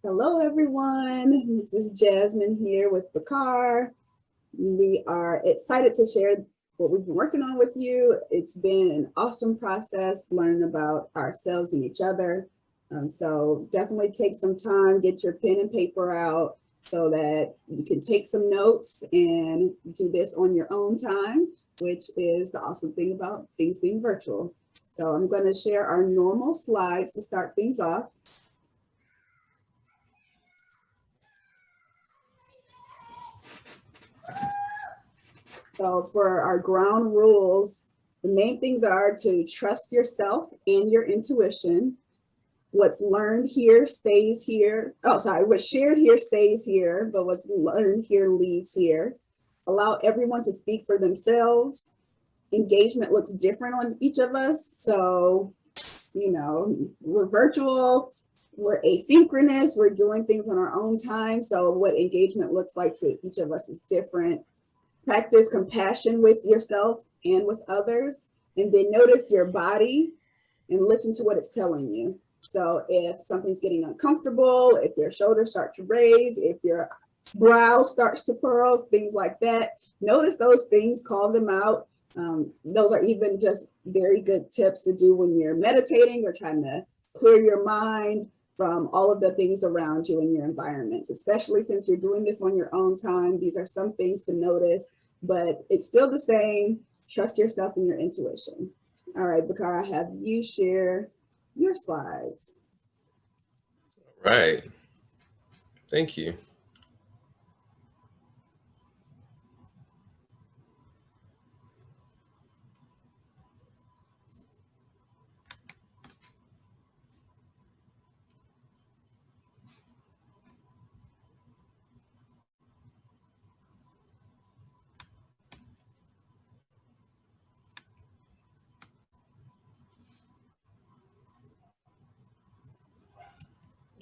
Hello, everyone. This is Jasmine here with Bakar. We are excited to share what we've been working on with you. It's been an awesome process learning about ourselves and each other. So definitely take some time, get your pen and paper out so that you can take some notes and do this on your own time, which is the awesome thing about things being virtual. So I'm going to share our normal slides to start things off. So for our ground rules, the main things are to trust yourself and your intuition. What's learned here stays here. Oh, sorry, what's shared here stays here, but what's learned here leaves here. Allow everyone to speak for themselves. Engagement looks different on each of us. So, we're virtual, we're asynchronous, we're doing things on our own time. So what engagement looks like to each of us is different. Practice compassion with yourself and with others, and then notice your body and listen to what it's telling you. So if something's getting uncomfortable, if your shoulders start to raise, if your brow starts to furrow, things like that, notice those things, call them out. Those are even just very good tips to do when you're meditating or trying to clear your mind from all of the things around you in your environment, especially since you're doing this on your own time. These are some things to notice, but it's still the same. Trust yourself and your intuition. All right, Bakar, I have you share your slides. Right. Thank you.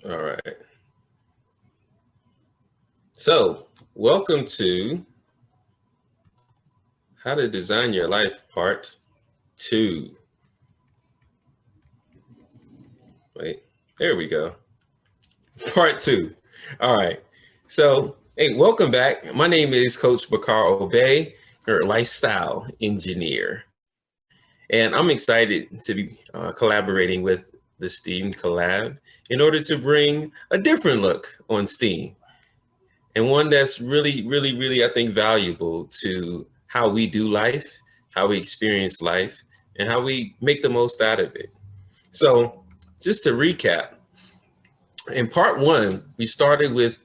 All right. So, welcome to How to Design Your Life Part 2. Wait, there we go. Part 2. All right. So, hey, welcome back. My name is Coach Bakar Obey, your lifestyle engineer. And I'm excited to be collaborating with the STEAM Collab in order to bring a different look on STEAM, and one that's really, I think, valuable to how we do life, how we experience life, and how we make the most out of it. So, just to recap, in part one, we started with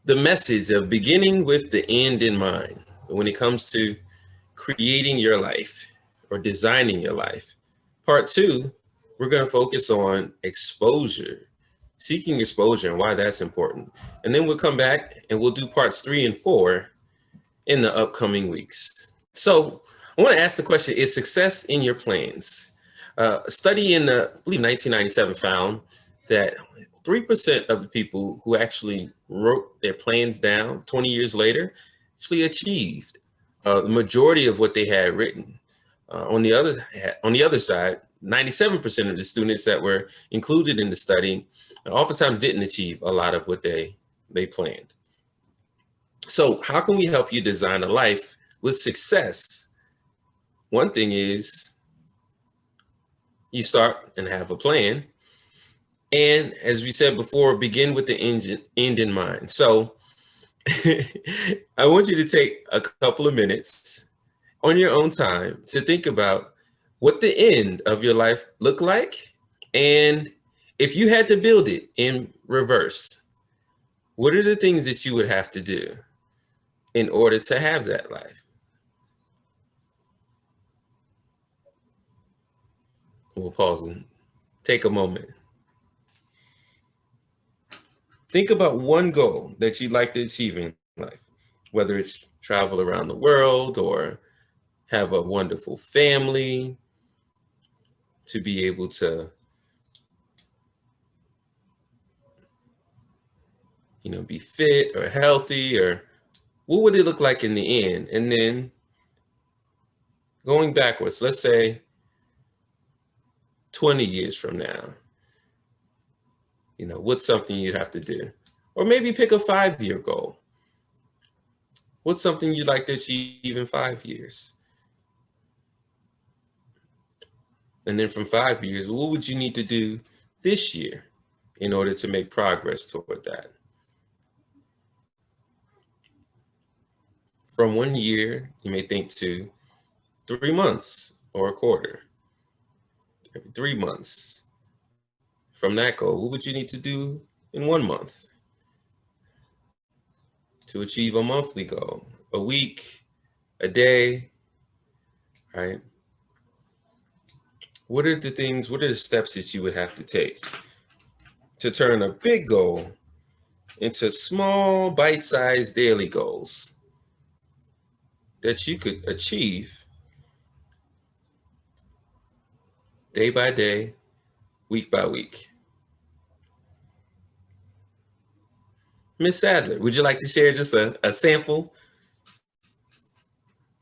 the message of beginning with the end in mind. When it comes to creating your life or designing your life. Part two, we're going to focus on exposure, seeking exposure and why that's important. And then we'll come back and we'll do parts 3 and 4 in the upcoming weeks. So I want to ask the question, is success in your plans? A study in, I believe, 1997 found that 3% of the people who actually wrote their plans down 20 years later actually achieved the majority of what they had written. On the other side, 97% of the students that were included in the study oftentimes didn't achieve a lot of what they planned. So how can we help you design a life with success? One thing is you start and have a plan. And as we said before, begin with the end in mind. So I want you to take a couple of minutes on your own time to think about what the end of your life looked like. And if you had to build it in reverse, what are the things that you would have to do in order to have that life? We'll pause and take a moment. Think about one goal that you'd like to achieve in life, whether it's travel around the world or have a wonderful family, to be able to, be fit or healthy, or what would it look like in the end? And then going backwards, let's say 20 years from now, What's something you'd have to do? Or maybe pick a 5-year goal. What's something you'd like to achieve in 5 years? And then from 5 years, what would you need to do this year in order to make progress toward that? From 1 year, you may think to 3 months or a quarter. Every 3 months. From that goal, what would you need to do in 1 month to achieve a monthly goal? A week, a day, right? What are the steps that you would have to take to turn a big goal into small, bite-sized daily goals that you could achieve day by day, week by week? Miss Sadler, would you like to share just a sample?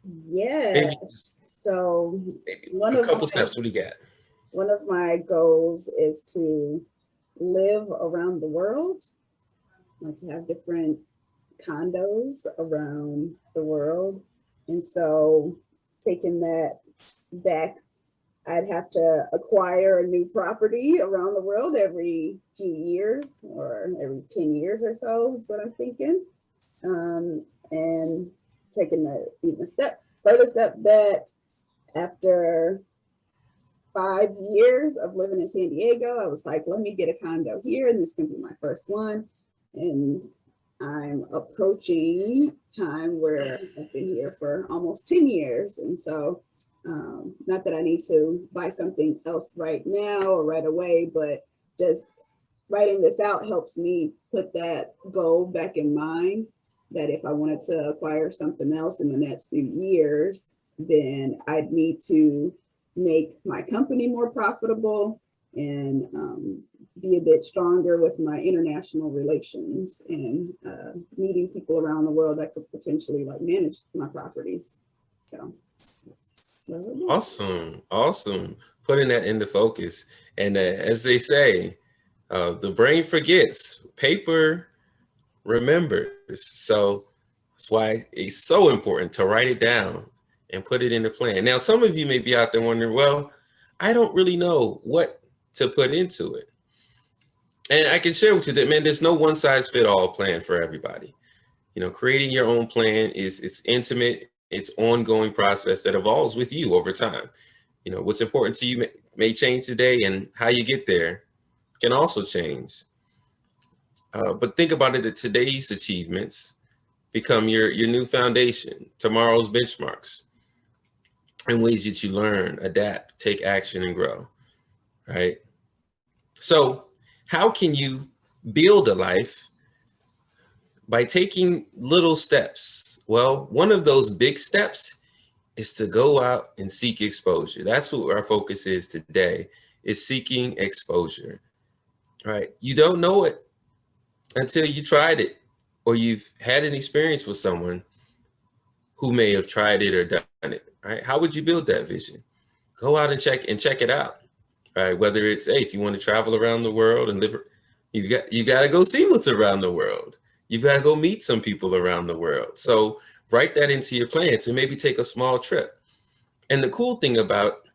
Maybe, Yes. So maybe one a of couple my steps. What do you got? one of my goals is to live around the world. I like to have different condos around the world. And so taking that back, I'd have to acquire a new property around the world every few years or every 10 years or so is what I'm thinking. And taking even a further step back, after 5 years of living in San Diego, I was like, let me get a condo here, and this can be my first one. And I'm approaching time where I've been here for almost 10 years. And so, not that I need to buy something else right now or right away, but just writing this out helps me put that goal back in mind, that if I wanted to acquire something else in the next few years, then I'd need to make my company more profitable and be a bit stronger with my international relations and meeting people around the world that could potentially like manage my properties. So Awesome. Putting that into focus. And as they say, the brain forgets, paper remembers. So that's why it's so important to write it down and put it in the plan. Now, some of you may be out there wondering, well, I don't really know what to put into it. And I can share with you that, man, there's no one size fit all plan for everybody. Creating your own plan it's intimate, it's ongoing process that evolves with you over time. What's important to you may change today, and how you get there can also change. But think about it that today's achievements become your new foundation, tomorrow's benchmarks, and ways that you learn, adapt, take action, and grow, right? So how can you build a life? By taking little steps. Well, one of those big steps is to go out and seek exposure. That's what our focus is today, is seeking exposure, right? You don't know it until you tried it, or you've had an experience with someone who may have tried it or done it, right? How would you build that vision? Go out and check it out, right? Whether it's, hey, if you want to travel around the world and live, you got to go see what's around the world. You've got to go meet some people around the world. So write that into your plan to maybe take a small trip. And the cool thing about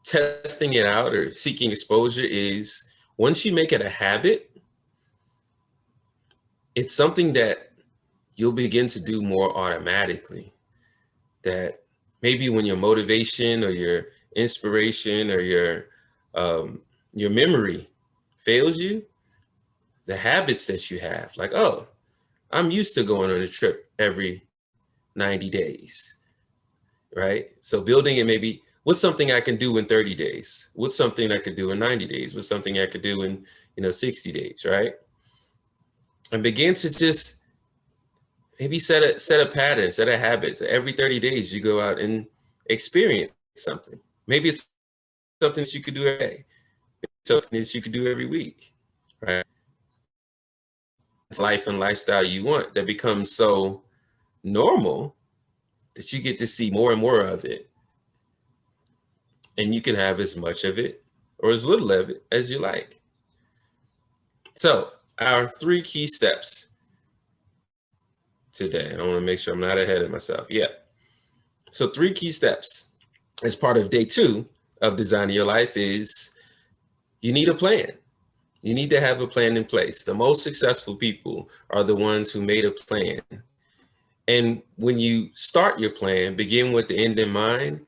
testing it out or seeking exposure is once you make it a habit, it's something that you'll begin to do more automatically. That maybe when your motivation or your inspiration or your memory fails you, the habits that you have, like, oh, I'm used to going on a trip every 90 days, right? So building it, maybe what's something I can do in 30 days? What's something I could do in 90 days? What's something I could do in 60 days, right? And begin to just maybe set a pattern, set a habit. So every 30 days you go out and experience something. Maybe it's something that you could do every day, something that you could do every week, right? It's life and lifestyle you want that becomes so normal that you get to see more and more of it. And you can have as much of it or as little of it as you like. So our 3 key steps today. I want to make sure I'm not ahead of myself. Yeah. So 3 key steps as part of day 2 of designing your life is you need a plan. You need to have a plan in place. The most successful people are the ones who made a plan. And when you start your plan, begin with the end in mind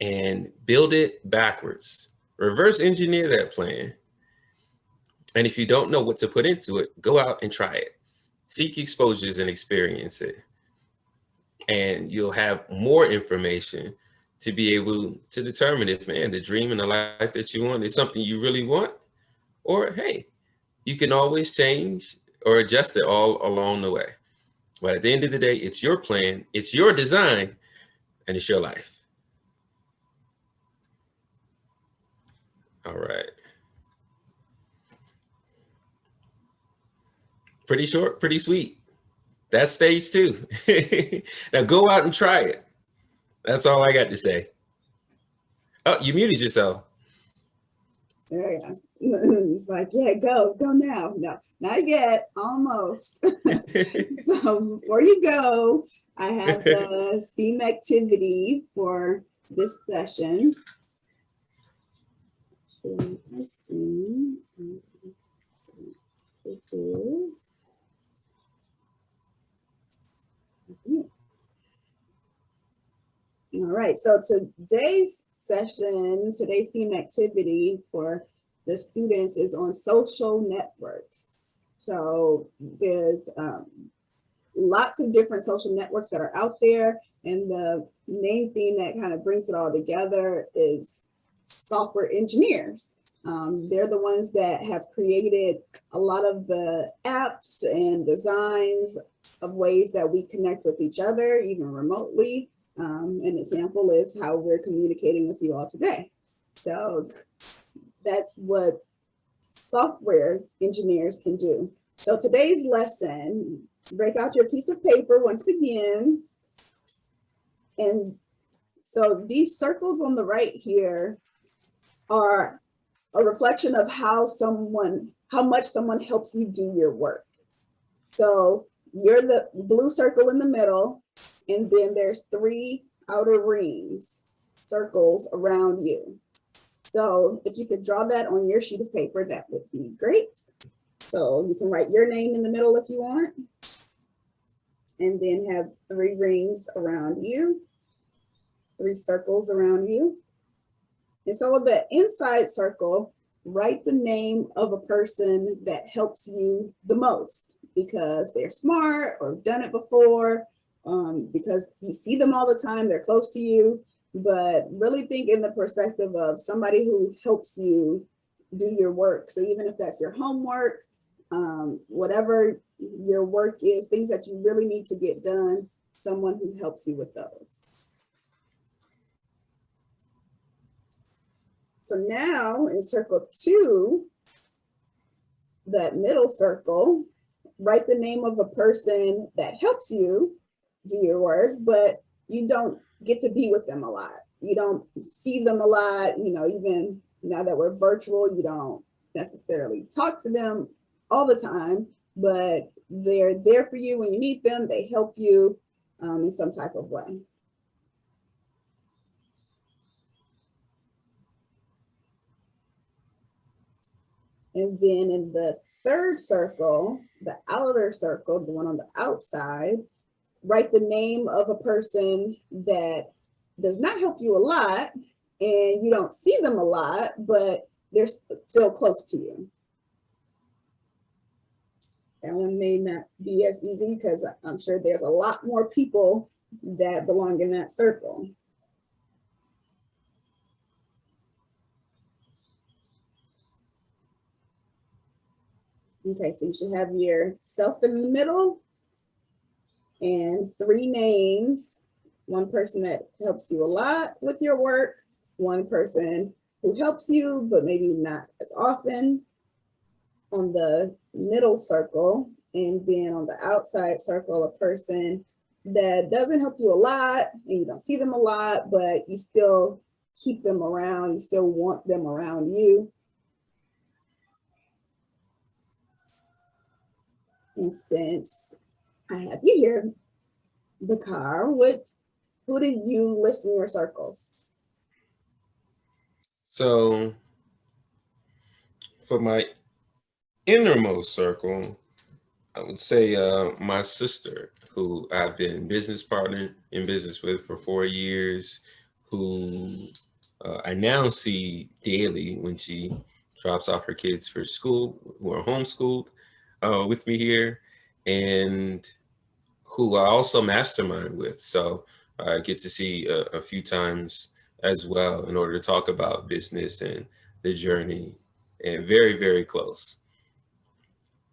and build it backwards. Reverse engineer that plan. And if you don't know what to put into it, go out and try it. Seek exposures and experience it. And you'll have more information to be able to determine if, man, the dream and the life that you want is something you really want, or hey, you can always change or adjust it all along the way. But at the end of the day, it's your plan, it's your design, and it's your life. All right. Pretty short, pretty sweet. That's stage 2. Now go out and try it. That's all I got to say. Oh, you muted yourself. There you go. It's like, yeah, go now. No, not yet, almost. So before you go, I have the STEAM activity for this session. Share my screen. It is. All right, so today's session, today's STEAM activity for the students is on social networks. So there's lots of different social networks that are out there, and the main thing that kind of brings it all together is software engineers. They're the ones that have created a lot of the apps and designs of ways that we connect with each other, even remotely. An example is how we're communicating with you all today. So that's what software engineers can do. So today's lesson, break out your piece of paper once again. And so these circles on the right here are a reflection of how much someone helps you do your work. So you're the blue circle in the middle, and then there's 3 outer rings, circles around you. So if you could draw that on your sheet of paper, that would be great. So you can write your name in the middle if you want, and then have 3 rings around you, 3 circles around you. And so with the inside circle, write the name of a person that helps you the most because they're smart or have done it before, because you see them all the time, they're close to you, but really think in the perspective of somebody who helps you do your work. So even if that's your homework, whatever your work is, things that you really need to get done, someone who helps you with those. So now in circle 2, that middle circle, write the name of a person that helps you do your work, but you don't get to be with them a lot. You don't see them a lot, even now that we're virtual, you don't necessarily talk to them all the time, but they're there for you when you need them. They help you in some type of way. And then in the 3rd circle, the outer circle, the one on the outside, write the name of a person that does not help you a lot and you don't see them a lot, but they're still close to you. That one may not be as easy because I'm sure there's a lot more people that belong in that circle. Okay, so you should have yourself in the middle and 3 names, one person that helps you a lot with your work, one person who helps you, but maybe not as often on the middle circle, and then on the outside circle, a person that doesn't help you a lot and you don't see them a lot, but you still keep them around, you still want them around you. And since I have you here, Bakar, who did you list in your circles? So for my innermost circle, I would say my sister, who I've been business partner in business with for 4 years, who I now see daily when she drops off her kids for school, who are homeschooled with me here, and who I also mastermind with. So I get to see a few times as well in order to talk about business and the journey, and very, very close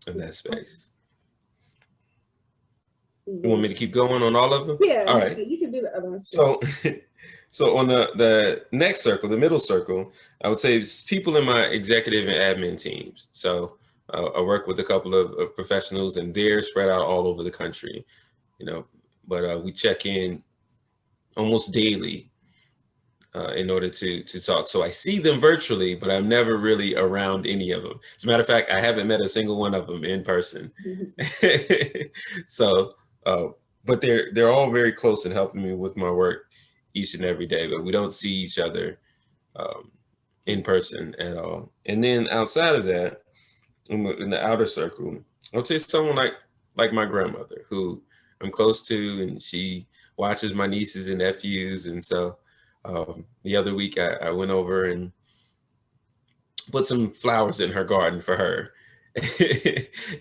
in that space. You want me to keep going on all of them? Yeah, All right. you can do the other ones. So, so on the next circle, the middle circle, I would say it's people in my executive and admin teams. So I work with a couple of professionals, and they're spread out all over the country, but we check in almost daily in order to talk. So I see them virtually, but I'm never really around any of them. As a matter of fact, I haven't met a single one of them in person. So, but they're all very close and helping me with my work each and every day, but we don't see each other in person at all. And then outside of that, in the outer circle, I would say someone like my grandmother, who I'm close to, and she watches my nieces and nephews. And so the other week I went over and put some flowers in her garden for her.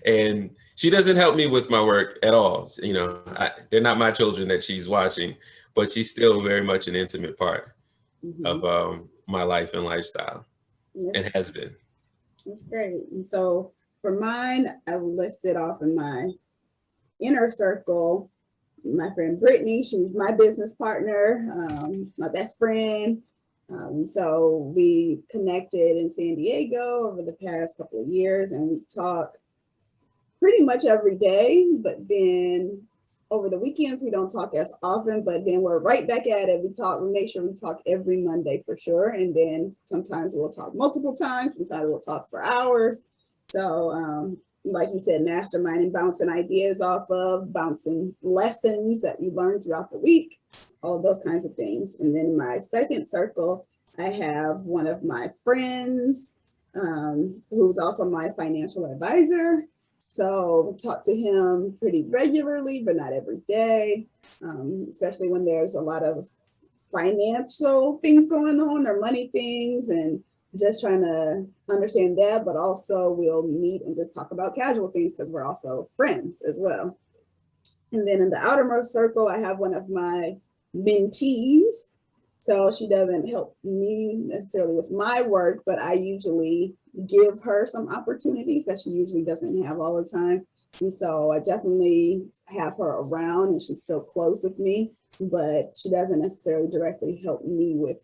And she doesn't help me with my work at all. They're not my children that she's watching, but she's still very much an intimate part of my life and lifestyle, and has been. That's great. And so for mine, I listed off in my inner circle, my friend Brittany. She's my business partner, my best friend. So we connected in San Diego over the past couple of years, and we talk pretty much every day, but then over the weekends, we don't talk as often, but then we're right back at it. We make sure we talk every Monday for sure. And then sometimes we'll talk multiple times, sometimes we'll talk for hours. So like you said, masterminding, bouncing ideas off of, bouncing lessons that you learn throughout the week, all those kinds of things. And then my second circle, I have one of my friends who's also my financial advisor. So talk to him pretty regularly, but not every day, especially when there's a lot of financial things going on or money things, and just trying to understand that. But also we'll meet and just talk about casual things because we're also friends as well. And then in the outermost circle, I have one of my mentees. So she doesn't help me necessarily with my work, but I usually give her some opportunities that she usually doesn't have all the time. And so I definitely have her around, and she's still close with me, but she doesn't necessarily directly help me with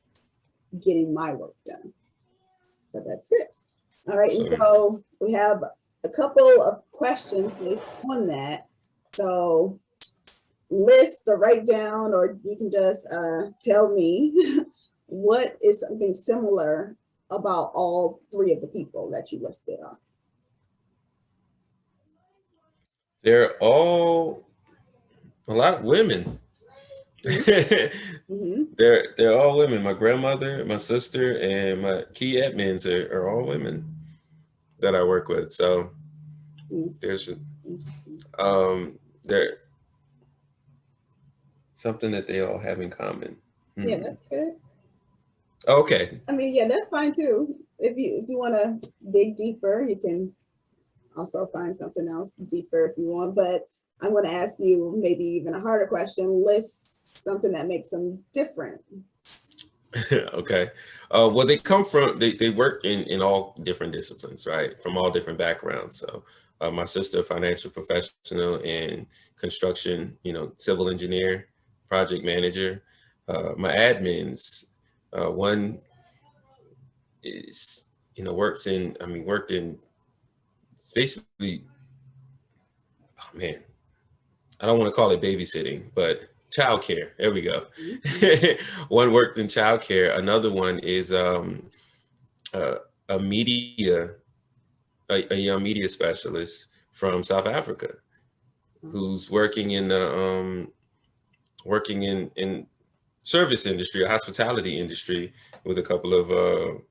getting my work done. So that's it. All right, and so we have a couple of questions based on that. So list or write down, or you can just tell me what is something similar about all three of the people that you listed on. They're all a lot of women. They're all women. My grandmother, my sister, and my key admins are all women that I work with. So there's there something that they all have in common. Yeah, that's good. Okay. I mean, yeah, that's fine too. If you want to dig deeper, you can also find something else deeper if you want. But I'm going to ask you maybe even a harder question. List something that makes them different. Okay. Well, they work in all different disciplines, right? From all different backgrounds. So my sister, a financial professional in construction, civil engineer, project manager. My admins, one is, worked in basically, oh man, I don't want to call it babysitting, but childcare. There we go. One worked in childcare. Another one is a young media specialist from South Africa, who's working in the in service industry, or hospitality industry, with a couple of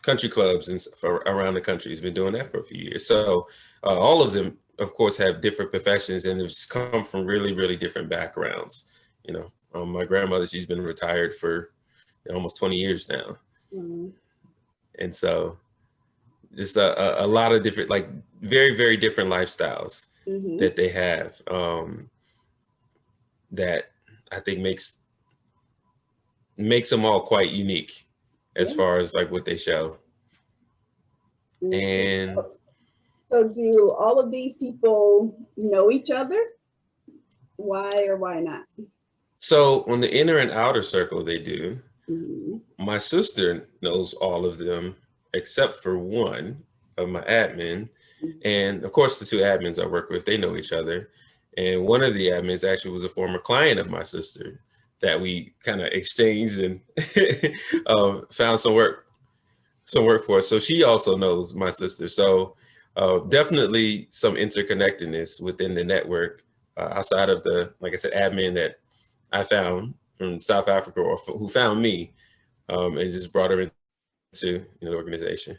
country clubs and around the country. He's been doing that for a few years. So all of them, of course, have different professions and have come from really, really different backgrounds. You know, my grandmother, she's been retired for almost 20 years now. Mm-hmm. And so just a lot of different, like very, very different lifestyles Mm-hmm. that they have, that I think makes them all quite unique as far as like what they show. And so do all of these people know each other? Why or why not? So on the inner and outer circle, they do. Mm-hmm. My sister knows all of them except for one of my admin. And of course, the two admins I work with, they know each other. And one of the admins actually was a former client of my sister that we kind of exchanged and found some work for. So she also knows my sister. So definitely some interconnectedness within the network, outside of the, like I said, admin that I found from South Africa, or who found me, and just brought her into the organization.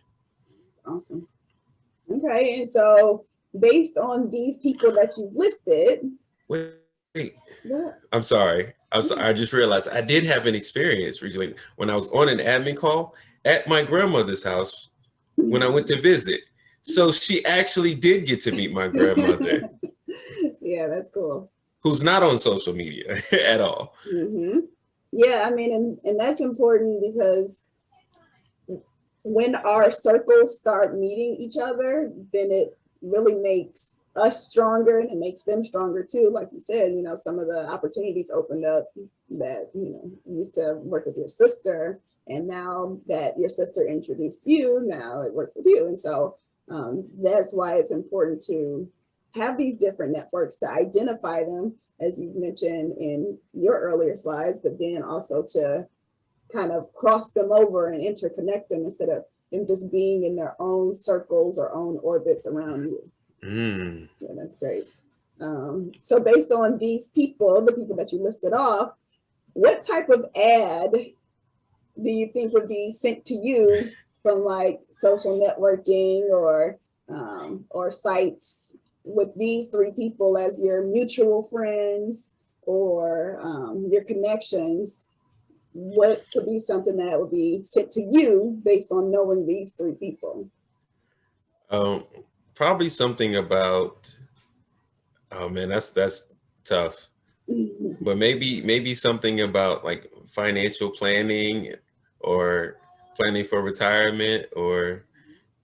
Awesome. Okay, and so based on these people that you've listed. Wait. I'm sorry. I just realized I did have an experience recently when I was on an admin call at my grandmother's house when I went to visit. So she actually did get to meet my grandmother. Yeah, that's cool. Who's not on social media at all. Mm-hmm. Yeah, I mean, and that's important, because when our circles start meeting each other, then it really makes us stronger, and it makes them stronger too. Like you said, some of the opportunities opened up that, you used to work with your sister, and now that your sister introduced you, now it worked with you. And so that's why it's important to have these different networks, to identify them, as you mentioned in your earlier slides, but then also to kind of cross them over and interconnect them, instead of them just being in their own circles or own orbits around you. Yeah, that's great. So based on these people, the people that you listed off, what type of ad do you think would be sent to you from like social networking or sites with these three people as your mutual friends or your connections? What could be something that would be sent to you based on knowing these three people? Probably something about, oh man, that's tough. But maybe something about like financial planning, or planning for retirement, or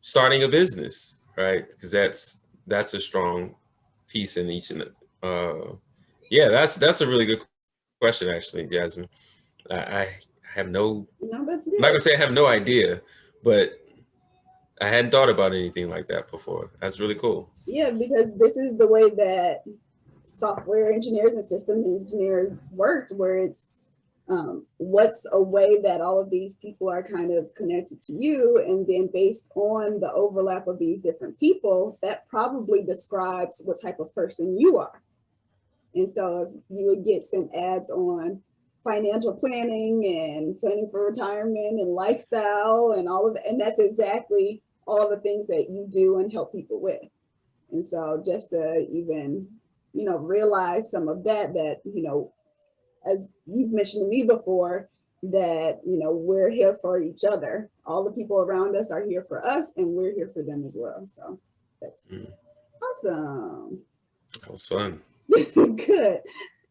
starting a business, right? Because that's a strong piece in each. And yeah, that's a really good question, actually, Jasmine. I have no, I'm not gonna say I have no idea, but I hadn't thought about anything like that before. That's really cool. Yeah, because this is the way that software engineers and system engineers worked, where it's what's a way that all of these people are kind of connected to you, and then based on the overlap of these different people, that probably describes what type of person you are. And so if you would get some ads on financial planning and planning for retirement and lifestyle and all of that, and that's exactly all the things that you do and help people with. And so just to even, realize some of that, as you've mentioned to me before, that, we're here for each other. All the people around us are here for us, and we're here for them as well. So that's awesome. That was fun. Good.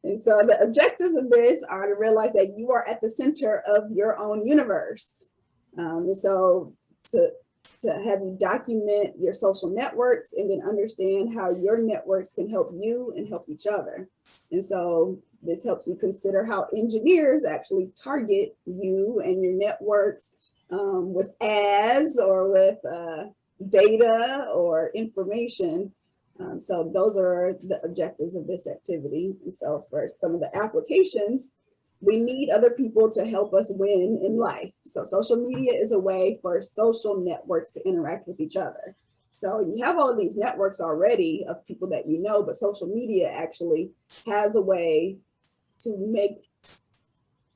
And so the objectives of this are to realize that you are at the center of your own universe. And so to have you document your social networks, and then understand how your networks can help you and help each other. And so this helps you consider how engineers actually target you and your networks with ads or with data or information. So those are the objectives of this activity. And so for some of the applications, we need other people to help us win in life. So social media is a way for social networks to interact with each other. So you have all of these networks already of people that you know, but social media actually has a way to make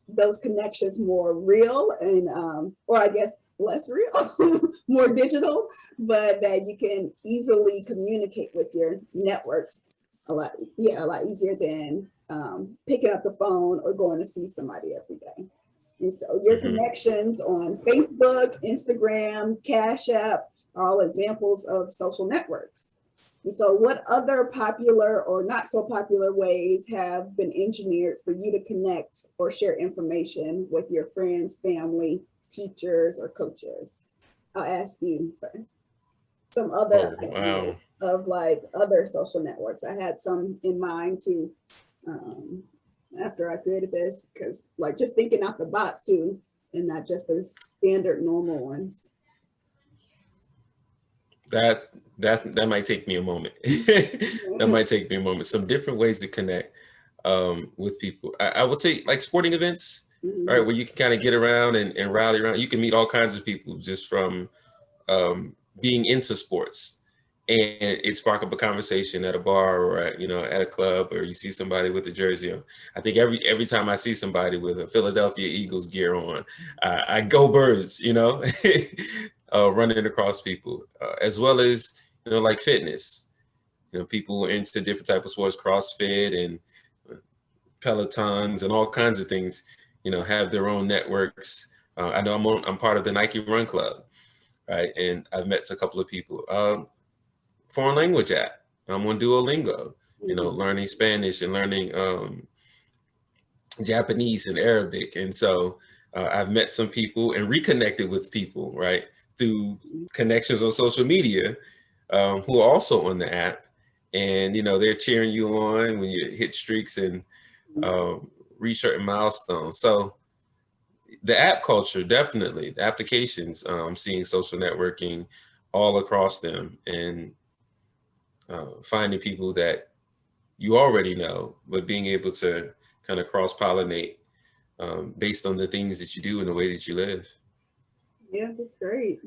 those connections more real and or I guess less real, more digital, but that you can easily communicate with your networks a lot easier than picking up the phone or going to see somebody every day. And so your connections on Facebook, Instagram, Cash App are all examples of social networks. And so what other popular or not so popular ways have been engineered for you to connect or share information with your friends, family, teachers, or coaches? I'll ask you first. Some other ideas of like other social networks. I had some in mind too after I created this, because like just thinking out the box too, and not just the standard normal ones. That might take me a moment. That might take me a moment. Some different ways to connect with people. I would say like sporting events, right, where you can kind of get around and rally around. You can meet all kinds of people just from being into sports, and it spark up a conversation at a bar or at a club, or you see somebody with a jersey on. I think every time I see somebody with a Philadelphia Eagles gear on, I go Birds, running across people, as well as like fitness. People into different type of sports, CrossFit and Pelotons and all kinds of things. Have their own networks. I know I'm part of the Nike Run Club, right? And I've met a couple of people. Foreign language app. I'm on Duolingo. Learning Spanish and learning Japanese and Arabic, and so I've met some people and reconnected with people, right, through connections on social media who are also on the app, and they're cheering you on when you hit streaks and reach certain milestones. So the app culture, definitely, the applications, I'm seeing social networking all across them, and finding people that you already know, but being able to kind of cross-pollinate based on the things that you do and the way that you live. Yeah, that's great.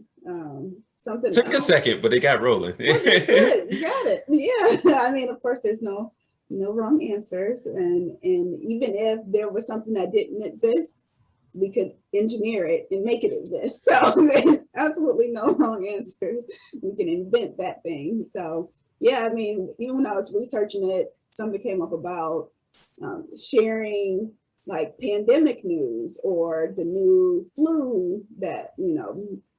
Something took a second, but it got rolling. Well, that's good. You got it. Yeah. I mean, of course, there's no wrong answers, and even if there was something that didn't exist, we could engineer it and make it exist. So there's absolutely no wrong answers. We can invent that thing. So yeah, I mean, even when I was researching it, something came up about sharing like pandemic news or the new flu that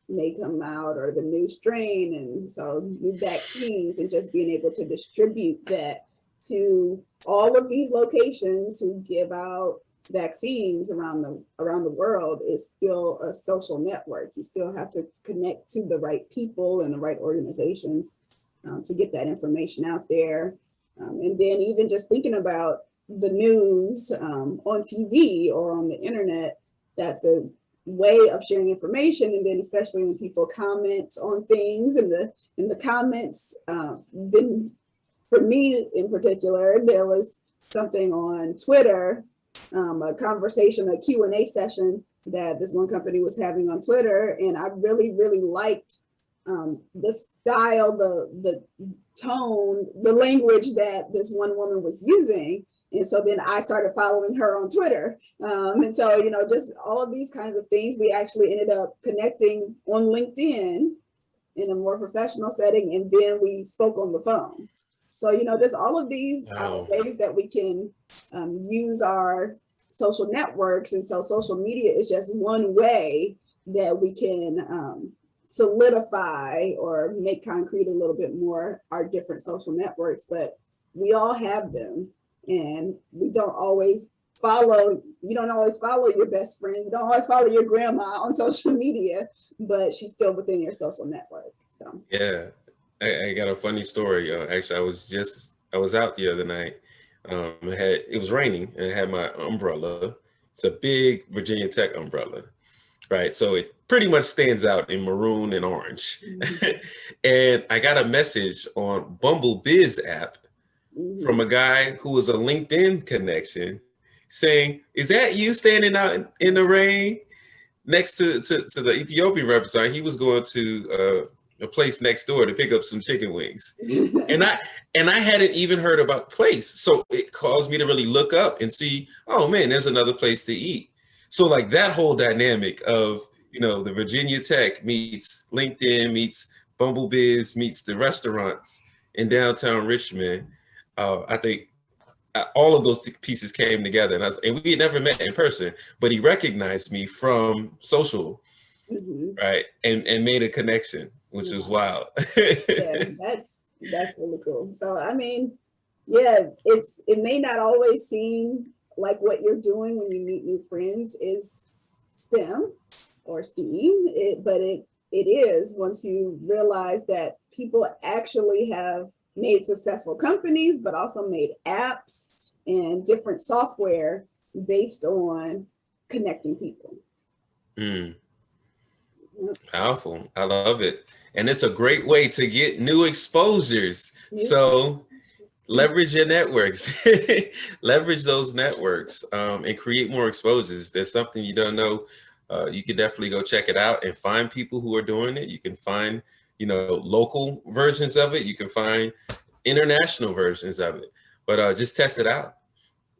may come out, or the new strain, and so new vaccines, and just being able to distribute that to all of these locations who give out vaccines around the world is still a social network. You still have to connect to the right people and the right organizations to get that information out there. And then even just thinking about the news on TV or on the internet, that's a way of sharing information. And then especially when people comment on things in the comments, then for me in particular, there was something on Twitter, a conversation, a Q&A session that this one company was having on Twitter. And I really, really liked the style, the tone, the language that this one woman was using. And so then I started following her on Twitter. And so, just all of these kinds of things, we actually ended up connecting on LinkedIn in a more professional setting. And then we spoke on the phone. So, just all of these ways that we can use our social networks. And so social media is just one way that we can solidify or make concrete a little bit more our different social networks, but we all have them, and we don't always follow, you don't always follow your best friend, you don't always follow your grandma on social media, but she's still within your social network. So yeah, I got a funny story. Actually, I was out the other night. It was raining, and I had my umbrella. It's a big Virginia Tech umbrella, right? So it pretty much stands out in maroon and orange. And I got a message on Bumble Biz app from a guy who was a LinkedIn connection saying, "Is that you standing out in the rain next to the Ethiopian representative?" He was going to a place next door to pick up some chicken wings. And I hadn't even heard about the place. So it caused me to really look up and see, oh man, there's another place to eat. So like that whole dynamic of, you know, the Virginia Tech meets LinkedIn meets Bumblebiz meets the restaurants in downtown Richmond. I think all of those pieces came together, and we had never met in person, but he recognized me from social, right, and made a connection, which was wild. Yeah, that's really cool. So I mean, yeah, it may not always seem like what you're doing when you meet new friends is STEM or STEAM, but it is once you realize that people actually have made successful companies, but also made apps and different software based on connecting people. Powerful. I love it. And it's a great way to get new exposures. So leverage your networks, leverage those networks, and create more exposures. There's something you don't know. You can definitely go check it out and find people who are doing it. You can find, you know, local versions of it. You can find international versions of it, but just test it out.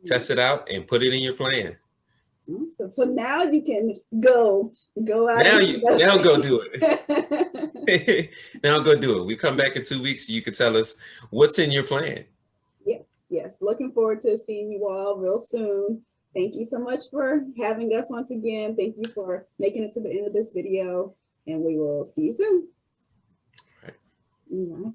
Test it out and put it in your plan. So now you can go out. Now go do it. Now go do it. We come back in 2 weeks. So you can tell us what's in your plan. Yes. Looking forward to seeing you all real soon. Thank you so much for having us once again. Thank you for making it to the end of this video, and we will see you soon. All right.